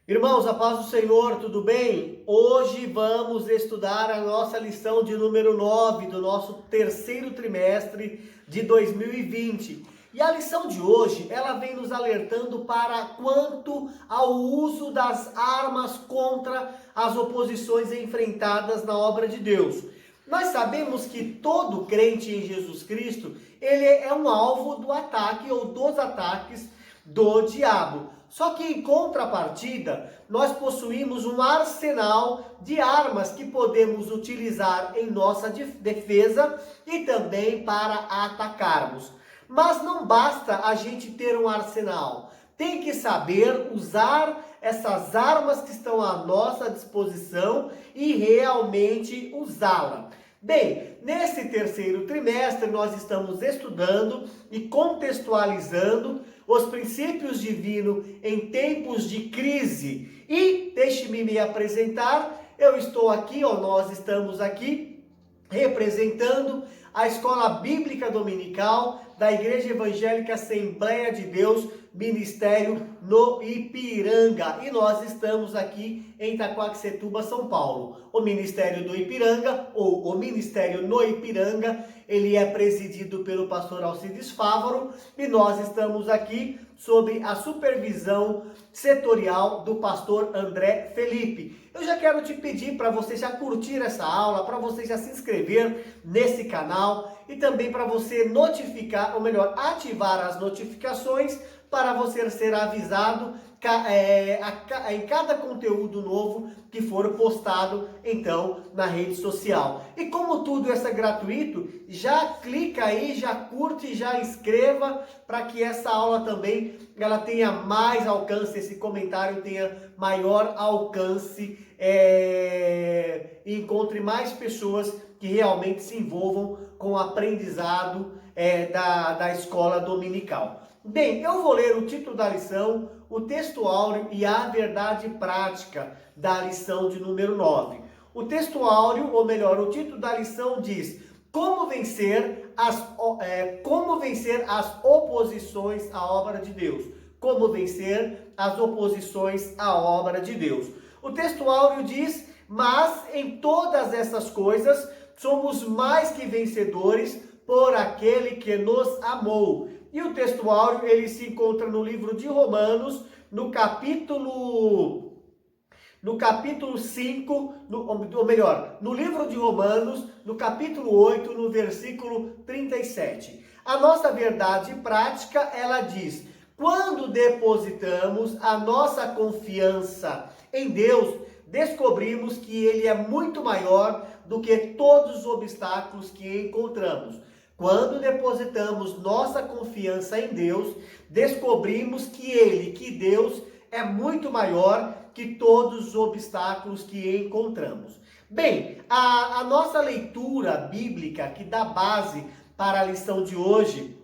Irmãos, a paz do Senhor, tudo bem? Hoje vamos estudar a nossa lição de número 9 do nosso terceiro trimestre de 2020. E a lição de hoje, ela vem nos alertando para quanto ao uso das armas contra as oposições enfrentadas na obra de Deus. Nós sabemos que todo crente em Jesus Cristo, ele é um alvo do ataque ou dos ataques do diabo. Só que em contrapartida, nós possuímos um arsenal de armas que podemos utilizar em nossa defesa e também para atacarmos. Mas não basta a gente ter um arsenal. Tem que saber usar essas armas que estão à nossa disposição e realmente usá-la. Bem, nesse terceiro trimestre nós estamos estudando e contextualizando os princípios divinos em tempos de crise. E deixe-me me apresentar, eu estou aqui, nós estamos aqui representando a Escola Bíblica Dominical da Igreja Evangélica Assembleia de Deus, Ministério no Ipiranga. E nós estamos aqui em Itaquaquecetuba, São Paulo. O Ministério do Ipiranga, ou o Ministério no Ipiranga, ele é presidido pelo pastor Alcides Fávaro e nós estamos aqui sob a supervisão setorial do pastor André Felipe. Eu já quero te pedir para você já curtir essa aula, para você já se inscrever nesse canal e também para você notificar, ou melhor, ativar as notificações para você ser avisado em cada conteúdo novo que for postado, então, na rede social. E como tudo isso é gratuito, já clica aí, já curte, já inscreva, para que essa aula também ela tenha mais alcance, esse comentário tenha maior alcance e encontre mais pessoas que realmente se envolvam com o aprendizado da escola dominical. Bem, eu vou ler o título da lição, o texto áureo e a verdade prática da lição de número 9. O texto áureo, ou melhor, o título da lição diz: Como vencer as oposições à obra de Deus. Como vencer as oposições à obra de Deus. O texto áureo diz: Mas em todas essas coisas somos mais que vencedores por aquele que nos amou. E o texto áureo, ele se encontra no livro de Romanos, no capítulo 5, no livro de Romanos, no capítulo 8, no versículo 37. A nossa verdade prática, ela diz: quando depositamos a nossa confiança em Deus, descobrimos que Ele é muito maior do que todos os obstáculos que encontramos. Quando depositamos nossa confiança em Deus, descobrimos que Deus é muito maior que todos os obstáculos que encontramos. Bem, a nossa leitura bíblica que dá base para a lição de hoje,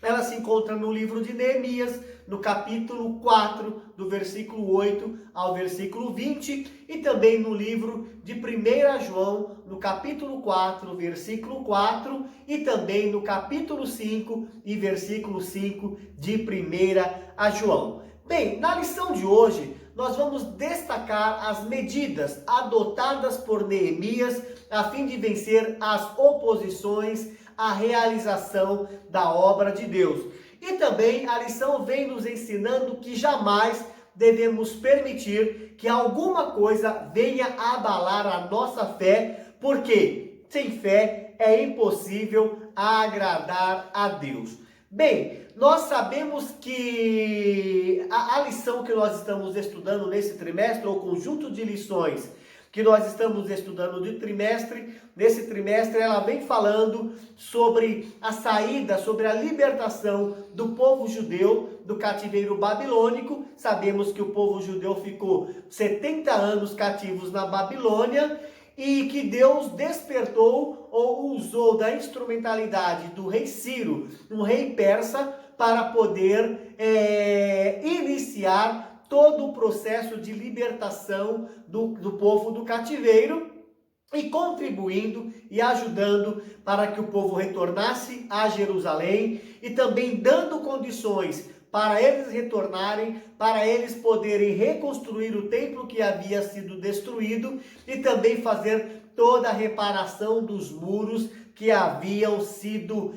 ela se encontra no livro de Neemias, no capítulo 4, do versículo 8 ao versículo 20, e também no livro de 1 João, no capítulo 4, versículo 4, e também no capítulo 5 e versículo 5 de 1 João. Bem, na lição de hoje, nós vamos destacar as medidas adotadas por Neemias a fim de vencer as oposições à realização da obra de Deus. E também a lição vem nos ensinando que jamais devemos permitir que alguma coisa venha abalar a nossa fé, porque sem fé é impossível agradar a Deus. Bem, nós sabemos que a lição que nós estamos estudando nesse trimestre, ou conjunto de lições que nós estamos estudando de trimestre, nesse trimestre ela vem falando sobre a saída, sobre a libertação do povo judeu do cativeiro babilônico. Sabemos que o povo judeu ficou 70 anos cativos na Babilônia e que Deus despertou ou usou da instrumentalidade do rei Ciro, um rei persa, para poder iniciar todo o processo de libertação do povo do cativeiro e contribuindo e ajudando para que o povo retornasse a Jerusalém e também dando condições para eles retornarem, para eles poderem reconstruir o templo que havia sido destruído e também fazer toda a reparação dos muros que haviam sido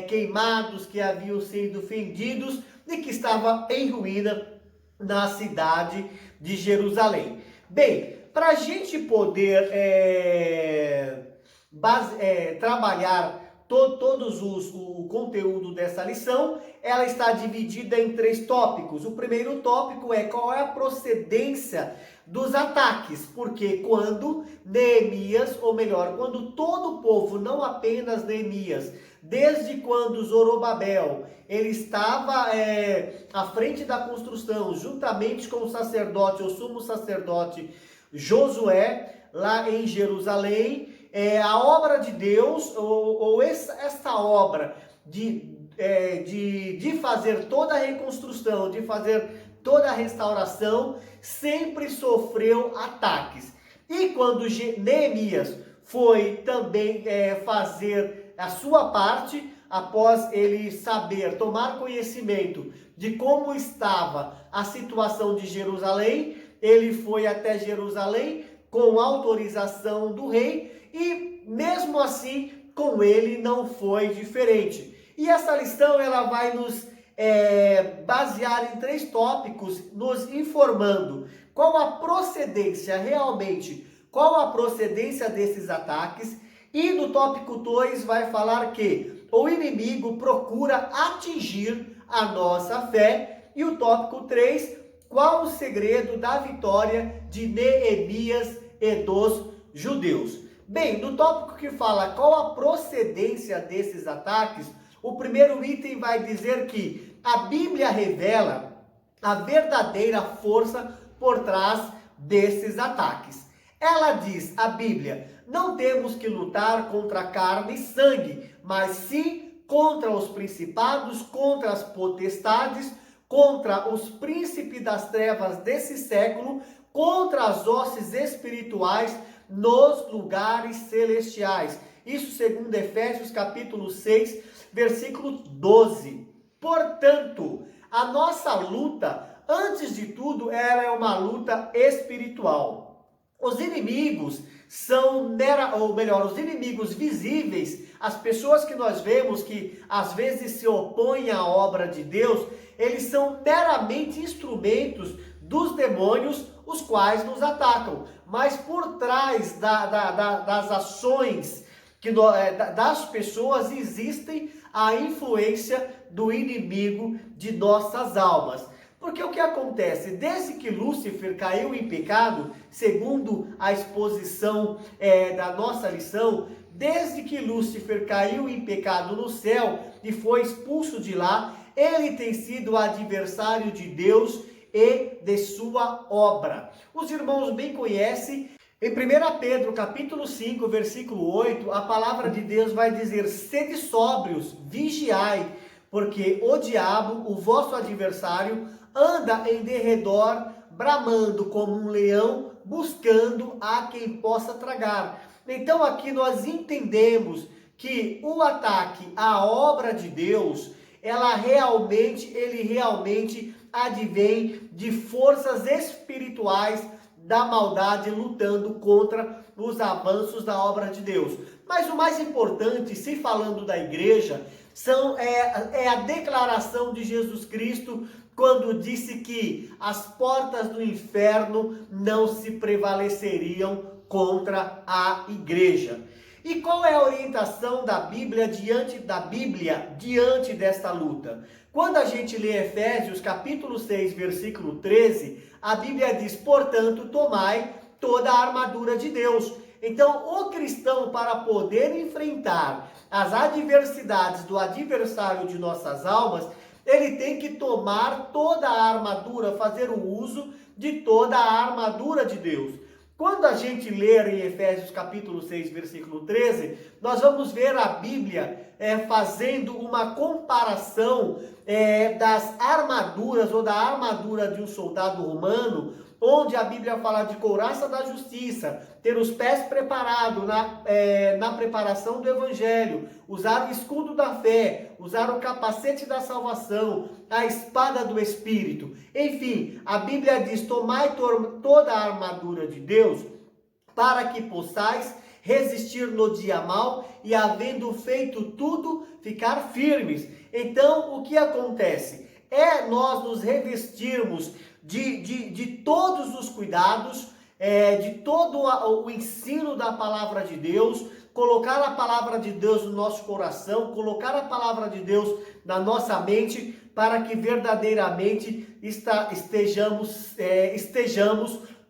queimados, que haviam sido fendidos e que estava em ruína na cidade de Jerusalém. Bem, para a gente poder trabalhar o conteúdo dessa lição, ela está dividida em 3 tópicos. O primeiro tópico é qual é a procedência dos ataques, porque quando Neemias, ou melhor, quando todo o povo, não apenas Neemias, desde quando Zorobabel, ele estava à frente da construção, juntamente com o sacerdote, o sumo sacerdote Josué, lá em Jerusalém, a obra de Deus, esta obra de fazer toda a reconstrução, de fazer toda a restauração, sempre sofreu ataques. E quando Neemias foi também fazer a sua parte, após ele saber, tomar conhecimento de como estava a situação de Jerusalém, ele foi até Jerusalém com autorização do rei e mesmo assim com ele não foi diferente. E essa lição ela vai nos basear em 3 tópicos, nos informando qual a procedência realmente, qual a procedência desses ataques. E no tópico 2 vai falar que o inimigo procura atingir a nossa fé. E o tópico 3, qual o segredo da vitória de Neemias e dos judeus. Bem, no tópico que fala qual a procedência desses ataques, o primeiro item vai dizer que a Bíblia revela a verdadeira força por trás desses ataques. Ela diz, a Bíblia, não temos que lutar contra carne e sangue, mas sim contra os principados, contra as potestades, contra os príncipes das trevas desse século, contra as hostes espirituais nos lugares celestiais. Isso segundo Efésios capítulo 6, versículo 12. Portanto, a nossa luta, antes de tudo, ela é uma luta espiritual. Os inimigos são, os inimigos visíveis, as pessoas que nós vemos que às vezes se opõem à obra de Deus, eles são meramente instrumentos dos demônios, os quais nos atacam. Mas por trás das ações das pessoas existem a influência do inimigo de nossas almas. Porque o que acontece? Desde que Lúcifer caiu em pecado, segundo a exposição da nossa lição, desde que Lúcifer caiu em pecado no céu e foi expulso de lá, ele tem sido adversário de Deus e de sua obra. Os irmãos bem conhecem, em 1 Pedro capítulo 5, versículo 8, a palavra de Deus vai dizer: sede sóbrios, vigiai, porque o diabo, o vosso adversário, anda em derredor, bramando como um leão, buscando a quem possa tragar. Então aqui nós entendemos que o ataque à obra de Deus, ele realmente advém de forças espirituais da maldade lutando contra os avanços da obra de Deus. Mas o mais importante, se falando da igreja, é a declaração de Jesus Cristo quando disse que as portas do inferno não se prevaleceriam contra a igreja. E qual é a orientação da Bíblia diante desta luta? Quando a gente lê Efésios capítulo 6, versículo 13, a Bíblia diz: portanto, tomai toda a armadura de Deus. Então, o cristão, para poder enfrentar as adversidades do adversário de nossas almas, ele tem que tomar toda a armadura, fazer o uso de toda a armadura de Deus. Quando a gente ler em Efésios capítulo 6, versículo 13, nós vamos ver a Bíblia fazendo uma comparação das armaduras ou da armadura de um soldado romano onde a Bíblia fala de couraça da justiça, ter os pés preparados na preparação do Evangelho, usar o escudo da fé, usar o capacete da salvação, a espada do Espírito. Enfim, a Bíblia diz: tomai toda a armadura de Deus, para que possais resistir no dia mau e, havendo feito tudo, ficar firmes. Então, o que acontece? É nós nos revestirmos de todos os cuidados, de todo o ensino da palavra de Deus, colocar a palavra de Deus no nosso coração, colocar a palavra de Deus na nossa mente, para que verdadeiramente estejamos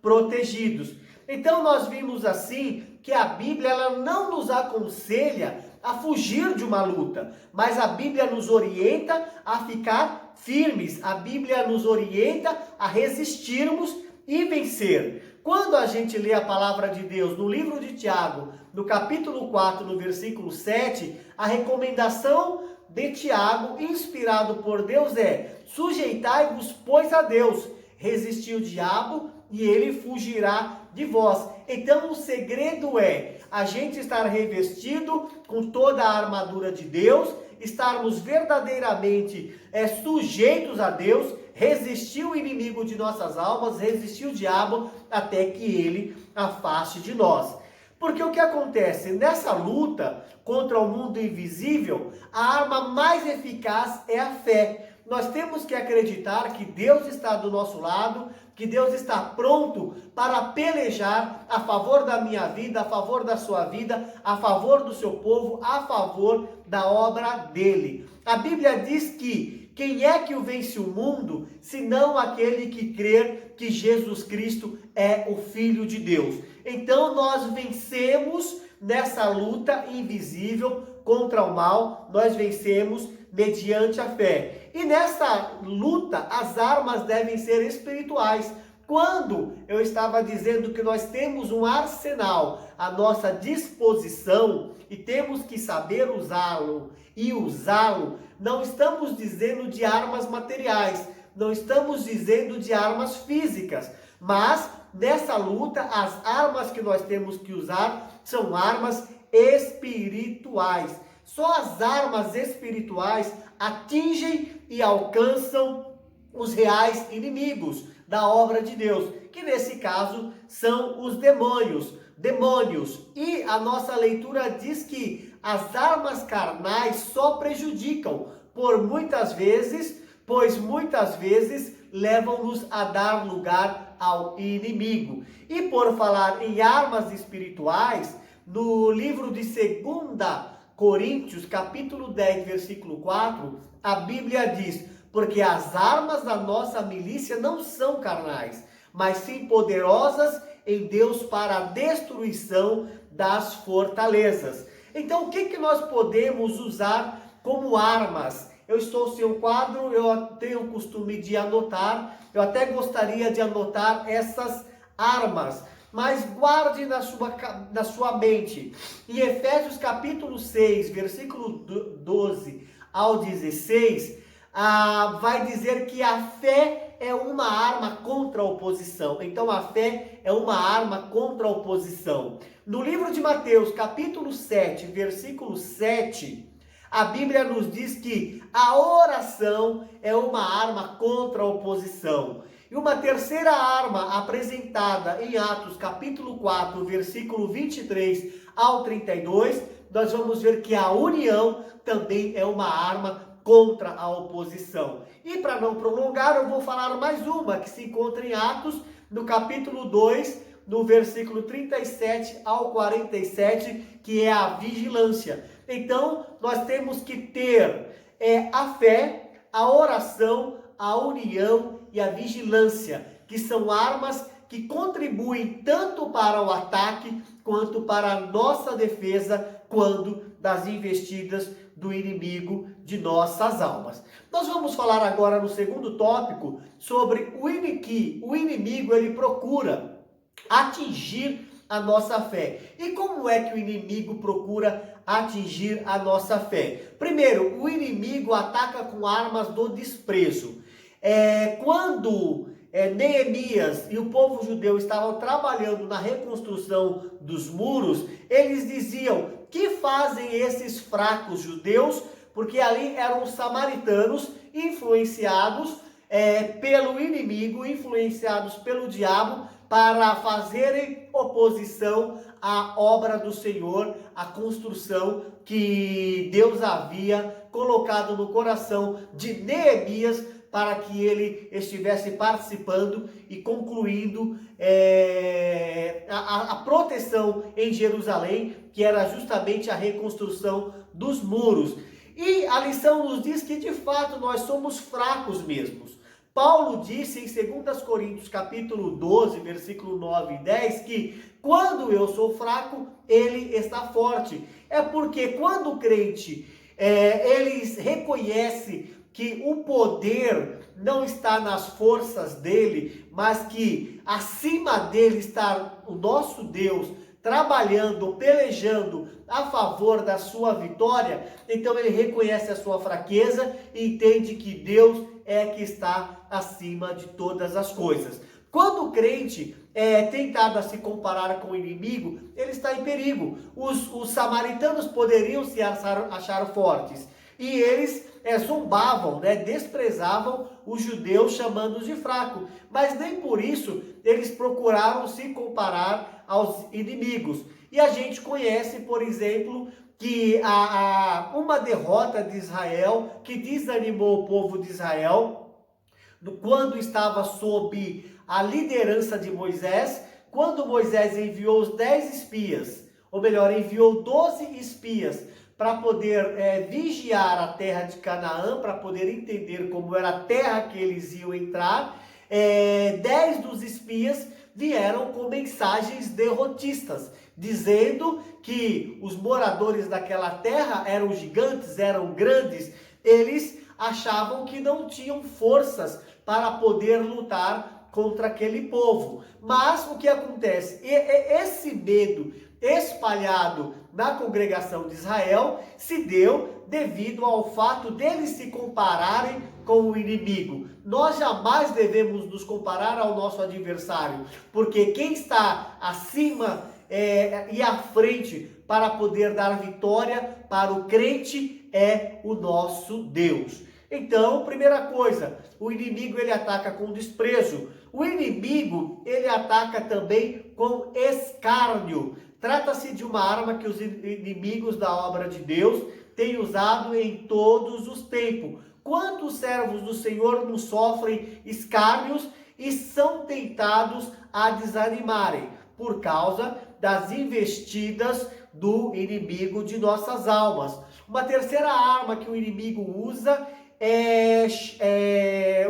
protegidos. Então nós vimos assim que a Bíblia ela não nos aconselha a fugir de uma luta, mas a Bíblia nos orienta a ficar firmes, a Bíblia nos orienta a resistirmos e vencer. Quando a gente lê a palavra de Deus no livro de Tiago, no capítulo 4, no versículo 7, a recomendação de Tiago, inspirado por Deus, é: sujeitai-vos, pois, a Deus, resisti o diabo e ele fugirá de vós. Então o segredo é a gente estar revestido com toda a armadura de Deus, estarmos verdadeiramente sujeitos a Deus, resistir o inimigo de nossas almas, resistir o diabo até que ele afaste de nós. Porque o que acontece? Nessa luta contra o mundo invisível, a arma mais eficaz é a fé. Nós temos que acreditar que Deus está do nosso lado, que Deus está pronto para pelejar a favor da minha vida, a favor da sua vida, a favor do seu povo, a favor da obra dele. A Bíblia diz que quem é que o vence o mundo, senão aquele que crer que Jesus Cristo é o Filho de Deus. Então nós vencemos nessa luta invisível contra o mal, nós vencemos mediante a fé. E nessa luta, as armas devem ser espirituais. Quando eu estava dizendo que nós temos um arsenal à nossa disposição e temos que saber usá-lo e usá-lo, não estamos dizendo de armas materiais, não estamos dizendo de armas físicas, mas nessa luta as armas que nós temos que usar são armas espirituais. Só as armas espirituais atingem e alcançam os reais inimigos da obra de Deus, que nesse caso são os demônios. E a nossa leitura diz que as armas carnais só prejudicam, pois muitas vezes levam-nos a dar lugar ao inimigo. E por falar em armas espirituais, no livro de 2 Coríntios, capítulo 10, versículo 4, a Bíblia diz: porque as armas da nossa milícia não são carnais, mas sim poderosas em Deus para a destruição das fortalezas. Então, o que nós podemos usar como armas? Eu estou sem um quadro, eu tenho o costume de anotar, eu até gostaria de anotar essas armas, mas guarde na sua mente. Em Efésios capítulo 6, versículo 12 ao 16, vai dizer que a fé é uma arma contra a oposição. Então a fé é uma arma contra a oposição. No livro de Mateus, capítulo 7, versículo 7, a Bíblia nos diz que a oração é uma arma contra a oposição. E uma terceira arma apresentada em Atos, capítulo 4, versículo 23 ao 32, nós vamos ver que a união também é uma arma contra a oposição. E para não prolongar, eu vou falar mais uma que se encontra em Atos, no capítulo 2, no versículo 37 ao 47, que é a vigilância. Então, nós temos que ter a fé, a oração, a união e a vigilância, que são armas que contribuem tanto para o ataque quanto para a nossa defesa quando das investidas do inimigo de nossas almas. Nós vamos falar agora no segundo tópico sobre o inimigo ele procura atingir a nossa fé. E como é que o inimigo procura atingir a nossa fé? Primeiro, o inimigo ataca com armas do desprezo. Quando Neemias e o povo judeu estavam trabalhando na reconstrução dos muros, eles diziam: que fazem esses fracos judeus? Porque ali eram os samaritanos influenciados pelo inimigo, influenciados pelo diabo, para fazerem oposição à obra do Senhor, à construção que Deus havia colocado no coração de Neemias, para que ele estivesse participando e concluindo a proteção em Jerusalém, que era justamente a reconstrução dos muros. E a lição nos diz que de fato nós somos fracos mesmos. Paulo disse em 2 Coríntios capítulo 12, versículo 9 e 10, que quando eu sou fraco, ele está forte. É porque quando o crente ele reconhece que o poder não está nas forças dele, mas que acima dele está o nosso Deus, trabalhando, pelejando a favor da sua vitória, então ele reconhece a sua fraqueza e entende que Deus é que está acima de todas as coisas. Quando o crente é tentado a se comparar com o inimigo, ele está em perigo. Os samaritanos poderiam se achar fortes e eles zombavam, desprezavam os judeus, chamando-os de fraco. Mas nem por isso eles procuraram se comparar aos inimigos. E a gente conhece, por exemplo, que uma derrota de Israel que desanimou o povo de Israel quando estava sob a liderança de Moisés, quando Moisés enviou os 10 espias, ou melhor, enviou 12 espias para poder vigiar a terra de Canaã, para poder entender como era a terra que eles iam entrar. 10 dos espias vieram com mensagens derrotistas, dizendo que os moradores daquela terra eram gigantes, eram grandes. Eles achavam que não tinham forças para poder lutar contra aquele povo. Mas o que acontece? Esse medo espalhado na congregação de Israel se deu devido ao fato deles se compararem com o inimigo. Nós jamais devemos nos comparar ao nosso adversário, porque quem está acima e à frente para poder dar vitória para o crente é o nosso Deus. Então, primeira coisa, o inimigo ele ataca com desprezo. O inimigo ele ataca também com escárnio. Trata-se de uma arma que os inimigos da obra de Deus têm usado em todos os tempos. Quantos servos do Senhor não sofrem escárnios e são tentados a desanimarem por causa das investidas do inimigo de nossas almas? Uma terceira arma que o inimigo usa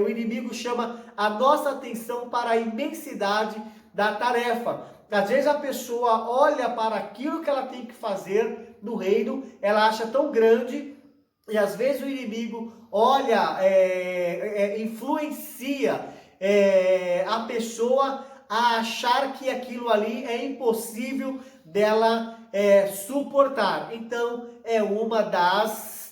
o inimigo chama a nossa atenção para a imensidade da tarefa. Às vezes a pessoa olha para aquilo que ela tem que fazer no reino, ela acha tão grande, e às vezes o inimigo olha, influencia a pessoa a achar que aquilo ali é impossível dela suportar. Então é uma das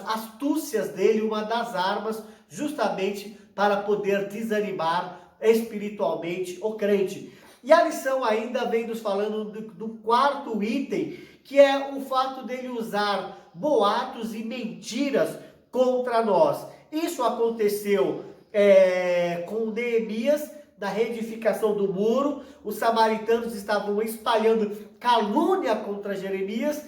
astúcias dele, uma das armas, justamente para poder desanimar espiritualmente o crente. E a lição ainda vem nos falando do quarto item, que é o fato dele usar boatos e mentiras contra nós. Isso aconteceu com Neemias, da reedificação do muro. Os samaritanos estavam espalhando calúnia contra Jeremias,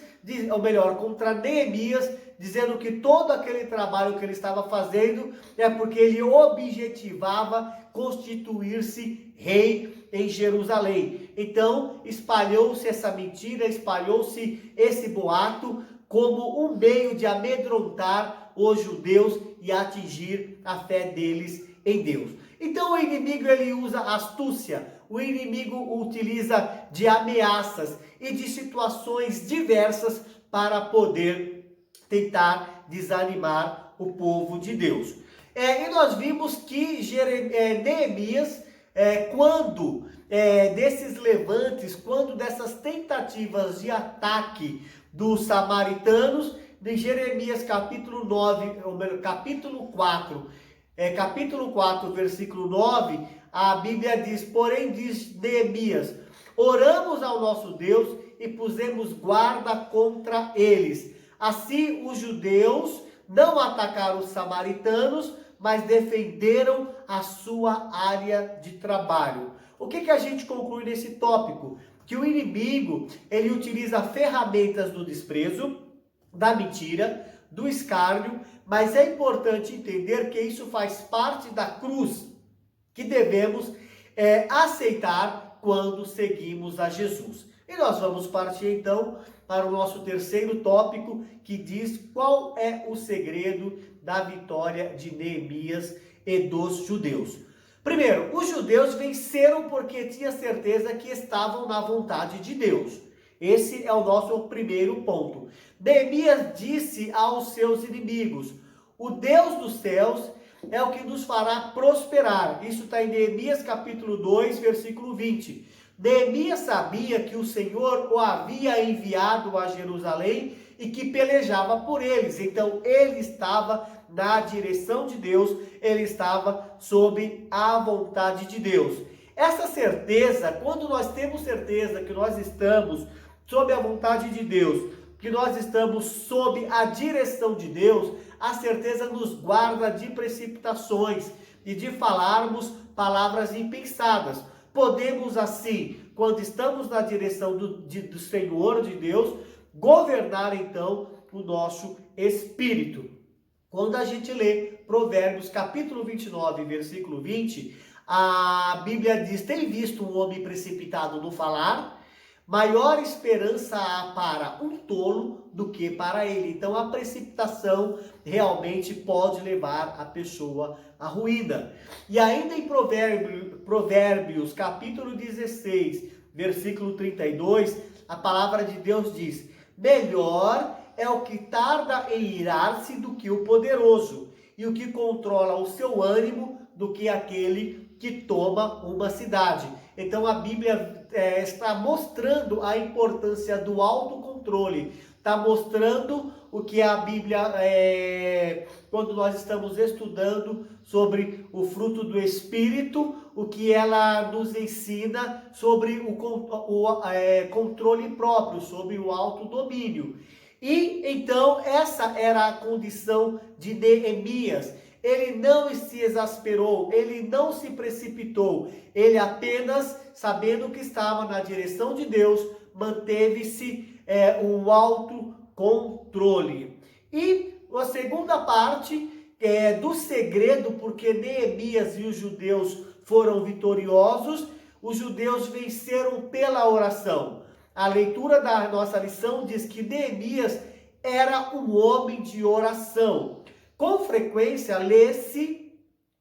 ou melhor, contra Neemias, dizendo que todo aquele trabalho que ele estava fazendo é porque ele objetivava constituir-se rei em Jerusalém. Então, espalhou-se essa mentira, espalhou-se esse boato como um meio de amedrontar os judeus e atingir a fé deles em Deus. Então, o inimigo ele usa astúcia, o inimigo utiliza de ameaças e de situações diversas para poder tentar desanimar o povo de Deus. E nós vimos que Neemias, quando desses levantes, quando dessas tentativas de ataque dos samaritanos, de Jeremias capítulo 9, capítulo 4, capítulo 4, versículo 9, a Bíblia diz: porém diz Neemias, oramos ao nosso Deus e pusemos guarda contra eles. Assim os judeus não atacaram os samaritanos, mas defenderam a sua área de trabalho. O que a gente conclui nesse tópico? Que o inimigo, ele utiliza ferramentas do desprezo, da mentira, do escárnio, mas é importante entender que isso faz parte da cruz que devemos aceitar quando seguimos a Jesus. E nós vamos partir então para o nosso terceiro tópico, que diz qual é o segredo da vitória de Neemias e dos judeus. Primeiro, os judeus venceram porque tinham certeza que estavam na vontade de Deus. Esse é o nosso primeiro ponto. Neemias disse aos seus inimigos: o Deus dos céus é o que nos fará prosperar. Isso está em Neemias capítulo 2, versículo 20. Neemias sabia que o Senhor o havia enviado a Jerusalém e que pelejava por eles. Então ele estava na direção de Deus, ele estava sob a vontade de Deus. Essa certeza, quando nós temos certeza que nós estamos sob a vontade de Deus, que nós estamos sob a direção de Deus, a certeza nos guarda de precipitações e de falarmos palavras impensadas. Podemos assim, quando estamos na direção do Senhor, de Deus, governar então o nosso espírito. Quando a gente lê Provérbios capítulo 29, versículo 20, a Bíblia diz: tem visto um homem precipitado no falar? Maior esperança há para um tolo do que para ele. Então a precipitação realmente pode levar a pessoa à ruína. E ainda em Provérbios capítulo 16, versículo 32, a palavra de Deus diz: melhor é o que tarda em irar-se do que o poderoso, e o que controla o seu ânimo do que aquele que toma uma cidade. Então a Bíblia está mostrando a importância do autocontrole, está mostrando o que a Bíblia, quando nós estamos estudando sobre o fruto do Espírito, o que ela nos ensina sobre o controle próprio, sobre o autodomínio. E então essa era a condição de Neemias. Ele não se exasperou, ele não se precipitou, ele apenas, sabendo que estava na direção de Deus, manteve-se o autocontrole. E a segunda parte do segredo, porque Neemias e os judeus foram vitoriosos, os judeus venceram pela oração. A leitura da nossa lição diz que Neemias era um homem de oração. Com frequência, lê-se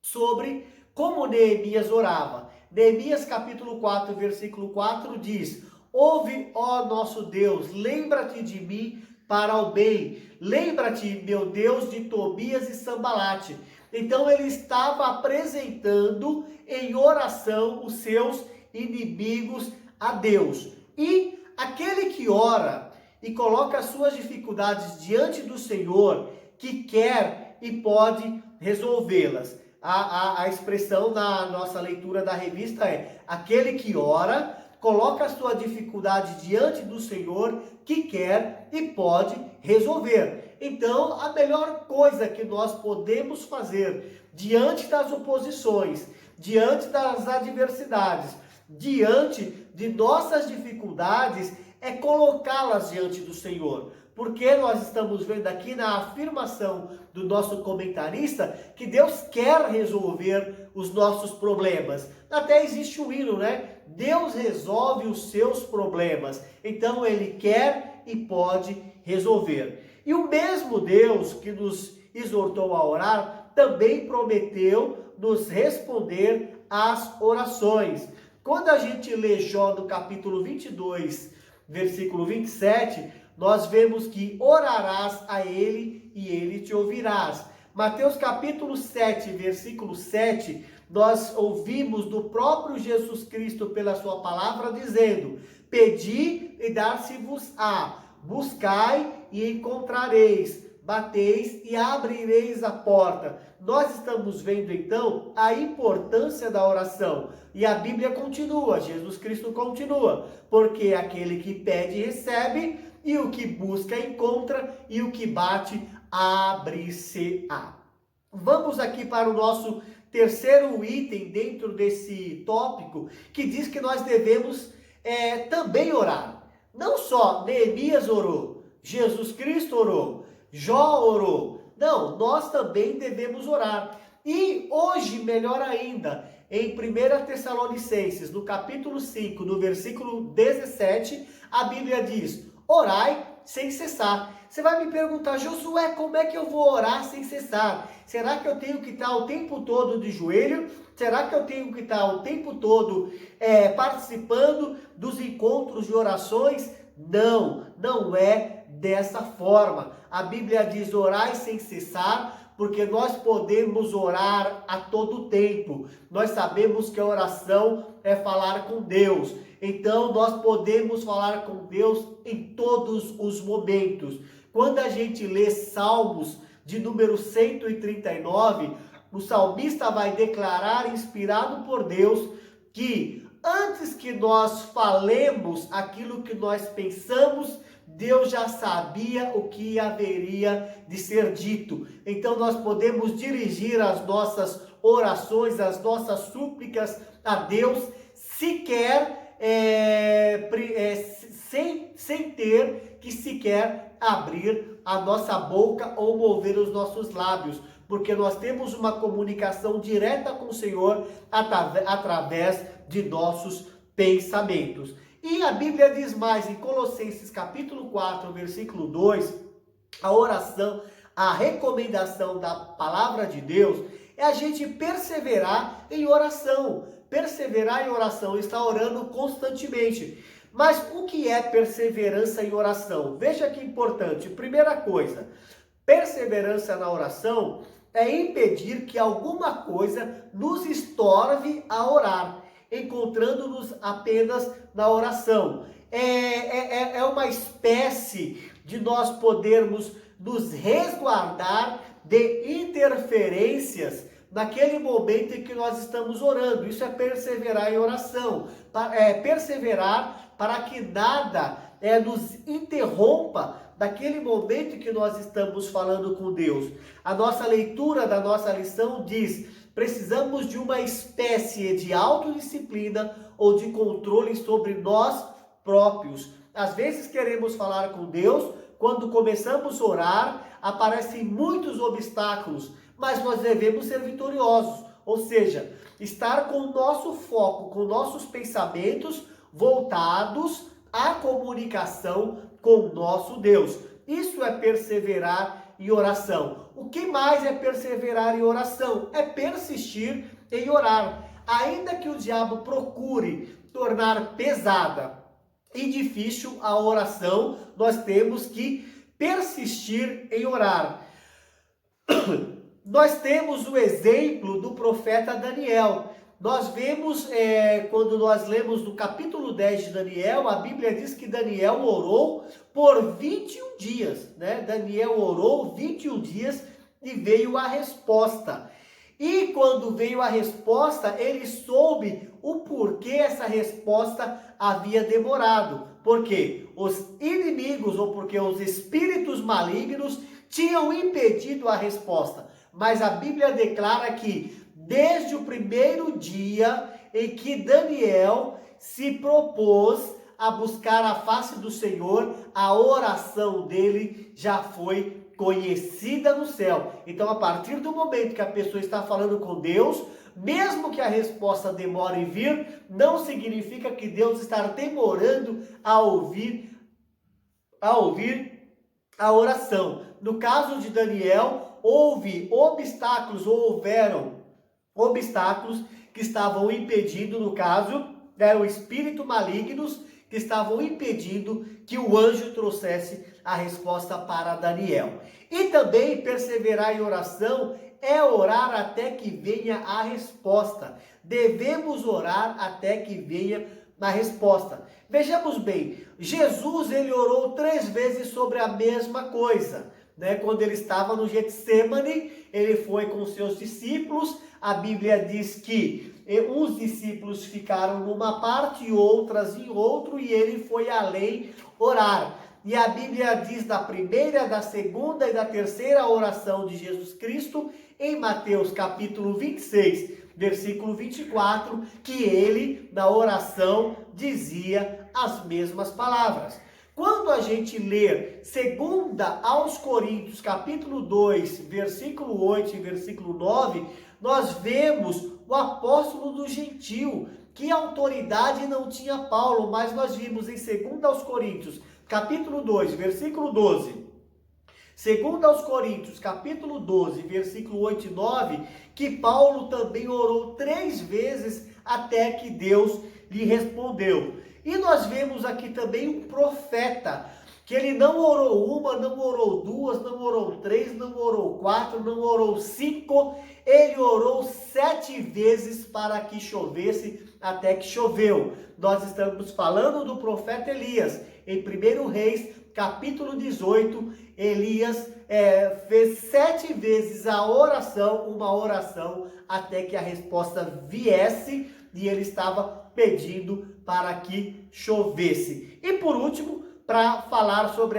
sobre como Neemias orava. Neemias capítulo 4, versículo 4 diz: ouve, ó nosso Deus, lembra-te de mim para o bem. Lembra-te, meu Deus, de Tobias e Sambalate. Então ele estava apresentando em oração os seus inimigos a Deus. E aquele que ora e coloca as suas dificuldades diante do Senhor, que quer e pode resolvê-las. A expressão na nossa leitura da revista é: aquele que ora, coloca a sua dificuldade diante do Senhor, que quer e pode resolver. Então, a melhor coisa que nós podemos fazer diante das oposições, diante das adversidades, diante de nossas dificuldades, é colocá-las diante do Senhor. Porque nós estamos vendo aqui na afirmação do nosso comentarista que Deus quer resolver os nossos problemas. Até existe um hino, né? Deus resolve os seus problemas. Então ele quer e pode resolver. E o mesmo Deus que nos exortou a orar, também prometeu nos responder às orações. Quando a gente lê Jó no capítulo 22, versículo 27, nós vemos que orarás a ele e ele te ouvirás. Mateus capítulo 7, versículo 7, nós ouvimos do próprio Jesus Cristo pela sua palavra dizendo: pedi e dar-se-vos-á, buscai e encontrareis, bateis e abrireis a porta. Nós estamos vendo então a importância da oração. E a Bíblia continua, Jesus Cristo continua, porque aquele que pede recebe, e o que busca encontra, e o que bate abre-se-á. Vamos aqui para o nosso terceiro item dentro desse tópico, que diz que nós devemos também orar. Não só Neemias orou, Jesus Cristo orou, Jó orou. Não, nós também devemos orar. E hoje, melhor ainda, em 1 Tessalonicenses, no capítulo 5, no versículo 17, a Bíblia diz: orai sem cessar. Você vai me perguntar: Josué, como é que eu vou orar sem cessar? Será que eu tenho que estar o tempo todo de joelho? Será que eu tenho que estar o tempo todo participando dos encontros de orações? Não, não é dessa forma. A Bíblia diz: orai sem cessar, porque nós podemos orar a todo tempo. Nós sabemos que a oração é falar com Deus. Então nós podemos falar com Deus em todos os momentos. Quando a gente lê Salmos de número 139, o salmista vai declarar, inspirado por Deus, que antes que nós falemos aquilo que nós pensamos, Deus já sabia o que haveria de ser dito. Então nós podemos dirigir as nossas orações, as nossas súplicas a Deus, sem ter que sequer abrir a nossa boca ou mover os nossos lábios, porque nós temos uma comunicação direta com o Senhor através de nossos pensamentos. E a Bíblia diz mais, em Colossenses capítulo 4, versículo 2, a oração, a recomendação da palavra de Deus é a gente perseverar em oração. Perseverar em oração, está orando constantemente. Mas o que é perseverança em oração? Veja que importante. Primeira coisa, perseverança na oração é impedir que alguma coisa nos estorve a orar, encontrando-nos apenas na oração. É uma espécie de nós podermos nos resguardar de interferências naquele momento em que nós estamos orando. Isso é perseverar em oração. Perseverar para que nada nos interrompa daquele momento em que nós estamos falando com Deus. A nossa leitura da nossa lição diz: precisamos de uma espécie de autodisciplina ou de controle sobre nós próprios. Às vezes queremos falar com Deus, quando começamos a orar, aparecem muitos obstáculos, mas nós devemos ser vitoriosos, ou seja, estar com o nosso foco, com nossos pensamentos voltados à comunicação com o nosso Deus. Isso é perseverar em oração. O que mais é perseverar em oração? É persistir em orar. Ainda que o diabo procure tornar pesada e difícil a oração, nós temos que persistir em orar. Nós temos o exemplo do profeta Daniel. Nós vemos, quando nós lemos no capítulo 10 de Daniel, a Bíblia diz que Daniel orou por 21 dias, né? Daniel orou 21 dias e veio a resposta. E quando veio a resposta, ele soube o porquê essa resposta havia demorado. Porque os inimigos, ou porque os espíritos malignos tinham impedido a resposta. Mas a Bíblia declara que desde o primeiro dia em que Daniel se propôs a buscar a face do Senhor, a oração dele já foi conhecida no céu. Então, a partir do momento que a pessoa está falando com Deus, mesmo que a resposta demore em vir, não significa que Deus está demorando a ouvir a oração. No caso de Daniel, houveram obstáculos que estavam impedindo, no caso, eram espíritos malignos que estavam impedindo que o anjo trouxesse a resposta para Daniel. E também perseverar em oração é orar até que venha a resposta. Devemos orar até que venha a resposta. Vejamos bem, Jesus ele orou 3 vezes sobre a mesma coisa. né? Quando ele estava no Getsêmani, ele foi com seus discípulos. A Bíblia diz que uns discípulos ficaram numa parte e outras em outro, e ele foi além orar. E a Bíblia diz da primeira, da segunda e da terceira oração de Jesus Cristo, em Mateus capítulo 26, versículo 24, que ele, na oração, dizia as mesmas palavras. Quando a gente ler 2 aos Coríntios, capítulo 2, versículo 8 e versículo 9, nós vemos o apóstolo do gentil, que autoridade não tinha Paulo, mas nós vimos em 2 aos Coríntios, capítulo 2, versículo 12. 2 aos Coríntios, capítulo 12, versículo 8 e 9, que Paulo também orou 3 vezes até que Deus lhe respondeu. E nós vemos aqui também um profeta, que ele não orou uma, não orou duas, não orou 3, não orou 4, não orou 5, ele orou 7 vezes para que chovesse, até que choveu. Nós estamos falando do profeta Elias. Em 1 Reis, capítulo 18, Elias fez 7 vezes uma oração, até que a resposta viesse, e ele estava pedindo para que chovesse. E por último, para falar sobre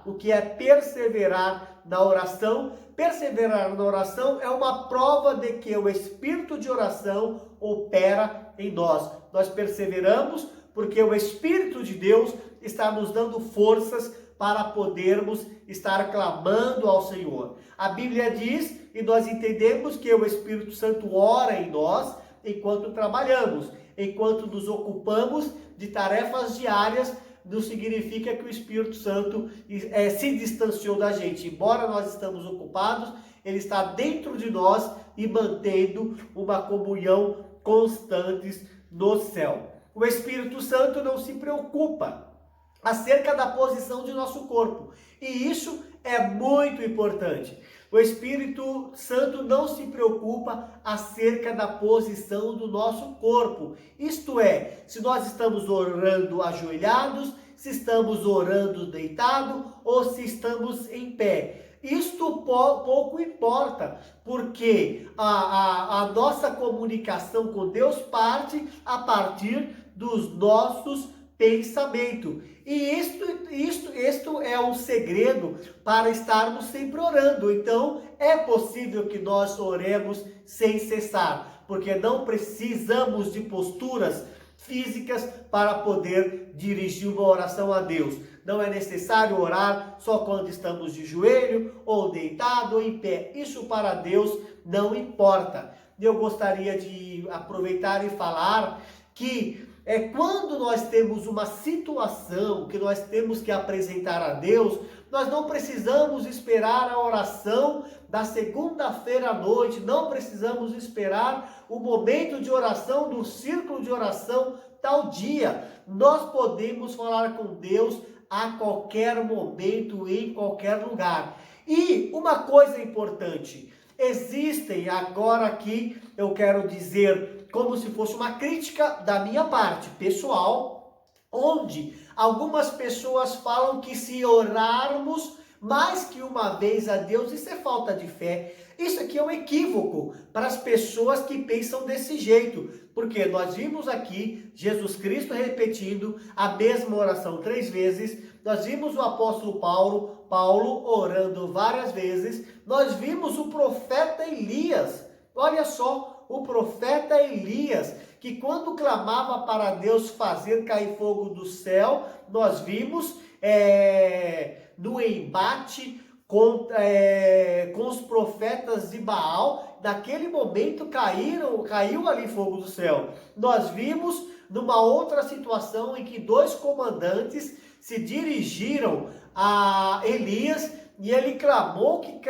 o que é perseverar na oração. Perseverar na oração é uma prova de que o espírito de oração opera em nós. Nós perseveramos porque o Espírito de Deus está nos dando forças para podermos estar clamando ao Senhor. A Bíblia diz, e nós entendemos, que o Espírito Santo ora em nós enquanto trabalhamos, enquanto nos ocupamos de tarefas diárias. Não significa que o Espírito Santo se distanciou da gente. Embora nós estamos ocupados, ele está dentro de nós e mantendo uma comunhão constante no céu. O Espírito Santo não se preocupa acerca da posição de nosso corpo. E isso é muito importante. O Espírito Santo não se preocupa acerca da posição do nosso corpo. Isto é, se nós estamos orando ajoelhados, se estamos orando deitado ou se estamos em pé. Isto pouco importa, porque a nossa comunicação com Deus parte a partir dos nossos pensamentos. E isto é um segredo para estarmos sempre orando. Então, é possível que nós oremos sem cessar, porque não precisamos de posturas físicas para poder dirigir uma oração a Deus. Não é necessário orar só quando estamos de joelho, ou deitado, ou em pé. Isso para Deus não importa. Eu gostaria de aproveitar e falar que quando nós temos uma situação que nós temos que apresentar a Deus, nós não precisamos esperar a oração da segunda-feira à noite, não precisamos esperar o momento de oração do círculo de oração tal dia. Nós podemos falar com Deus a qualquer momento, em qualquer lugar. E uma coisa importante, existem agora aqui, eu quero dizer, como se fosse uma crítica da minha parte pessoal, onde algumas pessoas falam que se orarmos mais que uma vez a Deus, isso é falta de fé. Isso aqui é um equívoco para as pessoas que pensam desse jeito, porque nós vimos aqui Jesus Cristo repetindo a mesma oração 3 vezes, nós vimos o apóstolo Paulo orando várias vezes, nós vimos o profeta Elias, olha só, o profeta Elias, que quando clamava para Deus fazer cair fogo do céu, nós vimos no embate com os profetas de Baal, naquele momento caiu ali fogo do céu. Nós vimos numa outra situação em que 2 comandantes se dirigiram a Elias e ele clamou que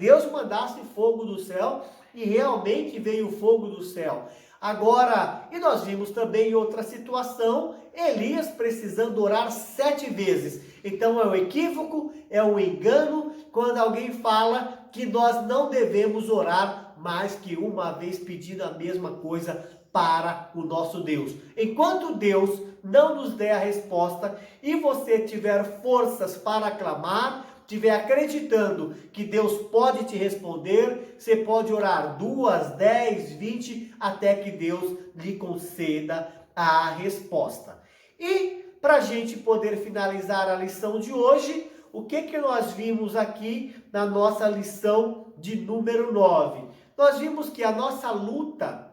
Deus mandasse fogo do céu, e realmente veio fogo do céu. Agora, e nós vimos também em outra situação, Elias precisando orar 7 vezes. Então é um equívoco, é um engano, quando alguém fala que nós não devemos orar mais que uma vez pedindo a mesma coisa para o nosso Deus. Enquanto Deus não nos der a resposta e você tiver forças para clamar, estiver acreditando que Deus pode te responder, você pode orar 2, 10, 20, até que Deus lhe conceda a resposta. E para a gente poder finalizar a lição de hoje, o que nós vimos aqui na nossa lição de número 9? Nós vimos que a nossa luta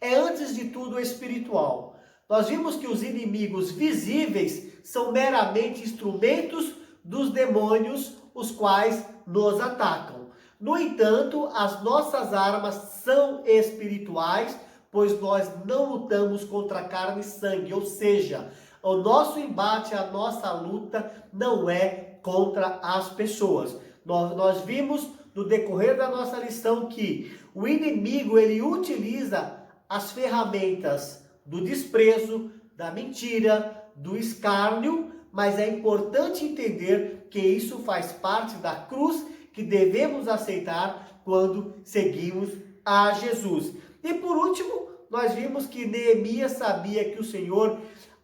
é, antes de tudo, espiritual. Nós vimos que os inimigos visíveis são meramente instrumentos dos demônios, os quais nos atacam. No entanto, as nossas armas são espirituais, pois nós não lutamos contra carne e sangue, ou seja, o nosso embate, a nossa luta não é contra as pessoas. Nós vimos no decorrer da nossa lição que o inimigo, ele utiliza as ferramentas do desprezo, da mentira, do escárnio, mas é importante entender que isso faz parte da cruz que devemos aceitar quando seguimos a Jesus. E por último, nós vimos que Neemias sabia que o Senhor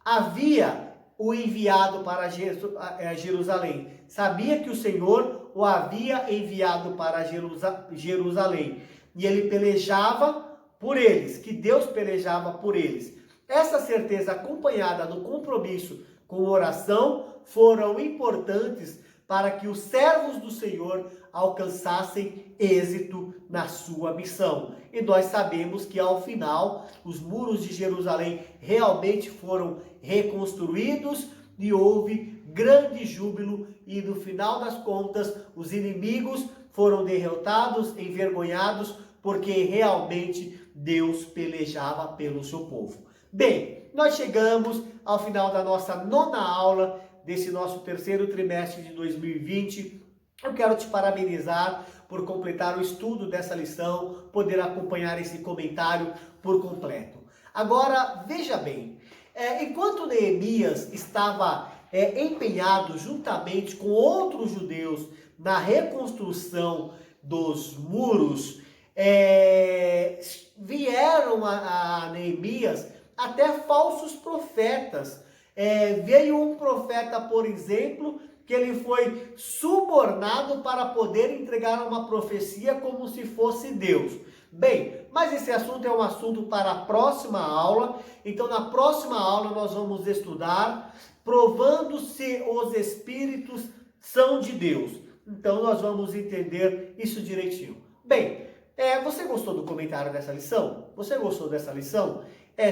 havia o enviado para Jerusalém. Sabia que o Senhor o havia enviado para Jerusalém. E ele pelejava por eles, que Deus pelejava por eles. Essa certeza, acompanhada do compromisso com oração, foram importantes para que os servos do Senhor alcançassem êxito na sua missão. E nós sabemos que ao final, os muros de Jerusalém realmente foram reconstruídos e houve grande júbilo, e no final das contas, os inimigos foram derrotados, envergonhados, porque realmente Deus pelejava pelo seu povo. Bem, nós chegamos ao final da nossa 9ª aula desse nosso terceiro trimestre de 2020. Eu quero te parabenizar por completar o estudo dessa lição, poder acompanhar esse comentário por completo. Agora, veja bem, enquanto Neemias estava empenhado juntamente com outros judeus na reconstrução dos muros, vieram a Neemias até falsos profetas. Veio um profeta, por exemplo, que ele foi subornado para poder entregar uma profecia como se fosse Deus. Bem, mas esse assunto é um assunto para a próxima aula. Então, na próxima aula nós vamos estudar provando se os espíritos são de Deus. Então, nós vamos entender isso direitinho. Bem, você gostou do comentário dessa lição? Você gostou dessa lição?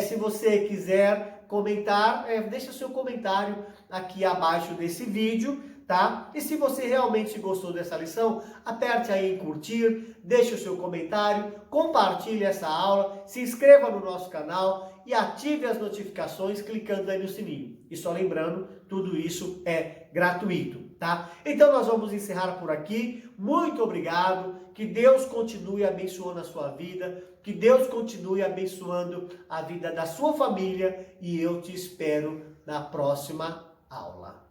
Se você quiser comentar, deixa seu comentário aqui abaixo desse vídeo, tá? E se você realmente gostou dessa lição, aperte aí em curtir, deixe o seu comentário, compartilhe essa aula, se inscreva no nosso canal e ative as notificações clicando aí no sininho. E só lembrando, tudo isso é gratuito, tá? Então nós vamos encerrar por aqui. Muito obrigado. Que Deus continue abençoando a sua vida, que Deus continue abençoando a vida da sua família, e eu te espero na próxima aula.